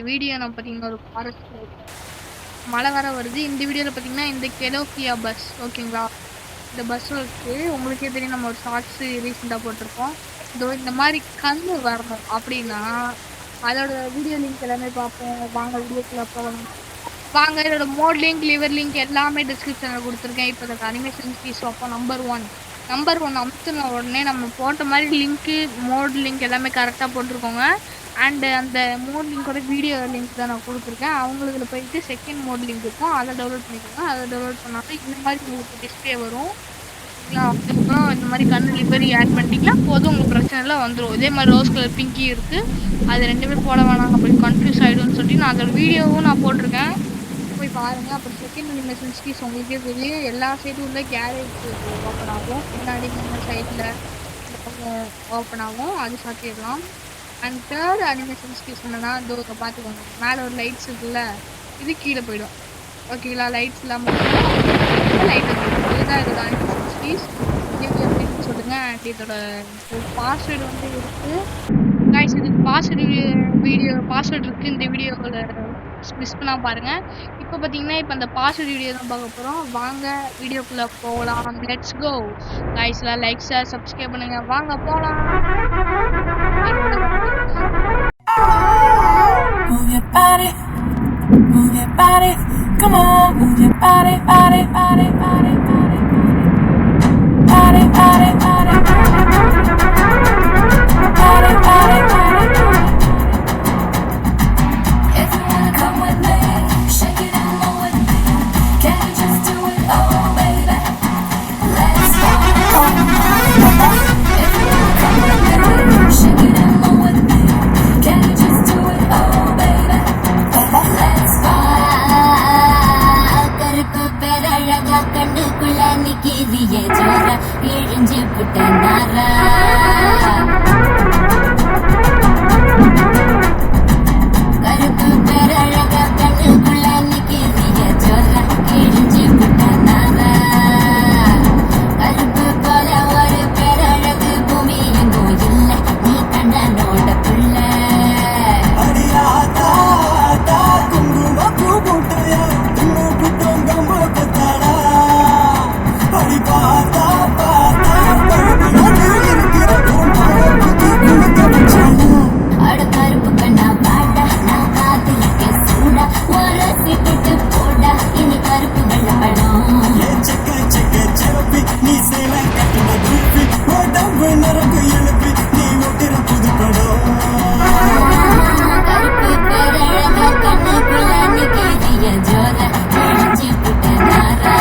Video நான் பார்த்தீங்கன்னா ஒரு ஃபாரஸ்ட்ல இருக்கேன். மழை வர வருது. இந்த வீடியோவில் பார்த்தீங்கன்னா இந்த கெலோஃபியா பஸ் ஓகேங்களா. இந்த பஸ் இருக்கு. உங்களுக்கே தெரியும், நம்ம ஒரு ஷார்ட்ஸ் ரீசெண்டாக போட்டிருக்கோம். இந்த மாதிரி கண்ணு வரணும் அப்படின்னா அதோட வீடியோ லிங்க் எல்லாமே பார்ப்போம். வாங்க வீடியோக்குள்ள போகலாம். வாங்க, இதோட மோட் லிங்க், லிவர் லிங்க் எல்லாமே டிஸ்கிரிப்ஷனில் கொடுத்துருக்கேன். இப்போ இந்த அனிமேஷன் பீஸ் பார்ப்போம். நம்பர் ஒன் அமுத்துன உடனே நம்ம போட்ட மாதிரி லிங்க்கு, மோட் லிங்க் எல்லாமே கரெக்டாக போட்டிருக்கோங்க. அண்டு அந்த மோட் லிங்கோட வீடியோ லிங்க் தான் நான் கொடுத்துருக்கேன். அவங்களுக்கு போயிட்டு செகண்ட் மோட் லிங்க் இருக்கும், அதை டவுன்லோட் பண்ணிக்கோங்க. அதை டவுன்லோட் பண்ணாலும் இந்த மாதிரி உங்களுக்கு டிஸ்பிளே வரும். அதுக்கப்புறம் இந்த மாதிரி கண்ணு லிவரி ஆட் பண்ணிட்டீங்கன்னா போதும், உங்களுக்கு பிரச்சனை இல்லை, வந்துடும். இதே மாதிரி ரோஸ் கலர் பிங்கி இருக்குது, அது ரெண்டுமே போட வேணாம், அப்படி கன்ஃபியூஸ் ஆகிடும்னு சொல்லி நான் அதோட வீடியோவும் நான் போட்டிருக்கேன், போய் பாருங்கள். அப்புறம் செகண்ட் அனிமேஷன் ஸ்பீஸ் உங்களுக்கே தெரியும், எல்லா சைடும் உள்ள கேரேஜ் ஓப்பன் ஆகும், பின்னாடி இந்த சைடில் ஓப்பன் ஆகும், அது சாத்திடலாம். அண்ட் தேர்ட் அனிமேஷன் ஸ்பீஸ் என்னன்னா, இதோ பார்த்துக்கோங்க, மேலே ஒரு லைட்ஸ் இருக்குல்ல, இது கீழே போயிடும் ஓகேங்களா. லைட்ஸ் இல்லாமல் லைட் வந்துடும். இதுதான் இதோட அனிமேஷன் ஸ்பீஸ். எப்படின்னு சொல்லுங்க. அண்ட் இதோட பாஸ்வேர்டு வந்து இருக்குது கைஸ். இதுக்கு பாஸ்வேர்டு இருக்குது. இந்த வீடியோவில் மிஸ் பண்ணால் பாருங்கள். இப்போ பார்த்தீங்கன்னா இப்போ அந்த பாஸ்வேர்டு வீடியோ தான் பார்க்க போகிறோம். வாங்க வீடியோக்குள்ளே போகலாம். லெட்ஸ் கோ கைஸ்ல. லைக் ஷேர் சப்ஸ்கிரைப் பண்ணுங்க. வாங்க போகலாம். Move your body, move your body, come on, move your body, body, body, body, body, body, body, body, body, body, body. If you wanna come with me, shake it and roll with me. Can you just do it, oh baby? Let's go. If you wanna come with me, shake it and roll with me. Can you just do it, oh baby? Let's go. கருப்பு பேரழகா கண்ணுக்குள்ள நிக்கிறியே ஜோரா, இழிஞ்சு புட்ட நாரா. கருப்பு பேரழகா கண்ணுக்குள்ள நிக்கிறியே ஜோரா, இழிஞ்சு புட்ட நாரா. கருப்பு போல ஒரு பேரழகு பூமி எங்கோ இல்ல, நீ கண்ணனோட புள்ள. அடுப்பருப்பு கண்ணா பாடா, நான் காத்திருக்க சூடா, உரசி விட்டு போடா, இனி கருப்பு வெள்ளப்படம். நீ சேலை கட்டின குருப்பி, உடம்பு நரம்பு எழுப்பி, நீ ஒட்டுற புதுப்படம். கருப்பு பேரழகா கண்ணுக்குள்ள நிக்கிறிய ஜோரா, இழிஞ்சு புட்ட நாரா.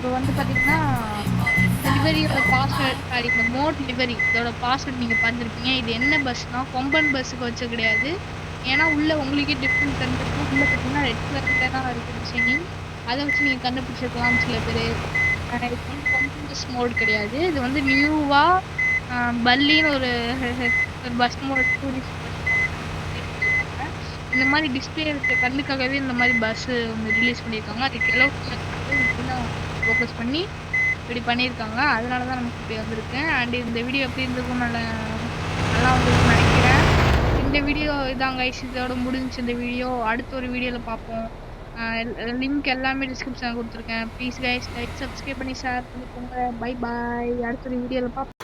இப்போ வந்து பார்த்தீங்கன்னா டெலிவரியோட பாஸ்வேர்ட் சாரி இந்த மோட் டெலிவரி இதோட பாஸ்வேர்ட் நீங்கள் பார்த்துருப்பீங்க. இது என்ன பஸ்னா கொம்பன் பஸ்ஸுக்கு வச்ச கிடையாது. ஏன்னா உள்ள உங்களுக்கே டிஃப்ரெண்ட் தெரிஞ்சிருக்கும். உள்ள பார்த்தீங்கன்னா ரெட் கலரில் தான் இருக்குது டிசைனிங். அதை வச்சு நீங்கள் கண்டுபிடிச்சிருக்கலாம் சில பேர். இது வந்து கொம்பன் பஸ் மோட் கிடையாது. இது வந்து நியூவாக பல்லின்னு ஒரு பஸ் மோட் டூரிஸ்ட் பஸ் இந்த மாதிரி டிஸ்பிளே இருக்க கண்ணுக்காகவே இந்த மாதிரி பஸ்ஸு ஒன்று ரிலீஸ் பண்ணியிருக்காங்க. அதுக்கு எல்லாம் ஃபோக்கஸ் பண்ணி இப்படி பண்ணியிருக்காங்க. அதனால தான் நமக்கு இப்படி வந்திருக்கு. அண்ட் இந்த வீடியோ எப்படி இருந்திருக்கும் நல்லா வந்துருக்குன்னு நினைக்கிறேன். இந்த வீடியோ இதான் கைஸ், இதோட முடிஞ்சிச்சு இந்த வீடியோ. அடுத்த ஒரு வீடியோவில் பார்ப்போம். லிங்க் எல்லாமே டிஸ்கிரிப்ஷனில் கொடுத்துருக்கேன். ப்ளீஸ் கைஸ் லைக் சப்ஸ்கிரைப் பண்ணி ஷேர் பண்ணிக்கோங்க. Bye bye. அடுத்த ஒரு வீடியோவில் பார்ப்போம்.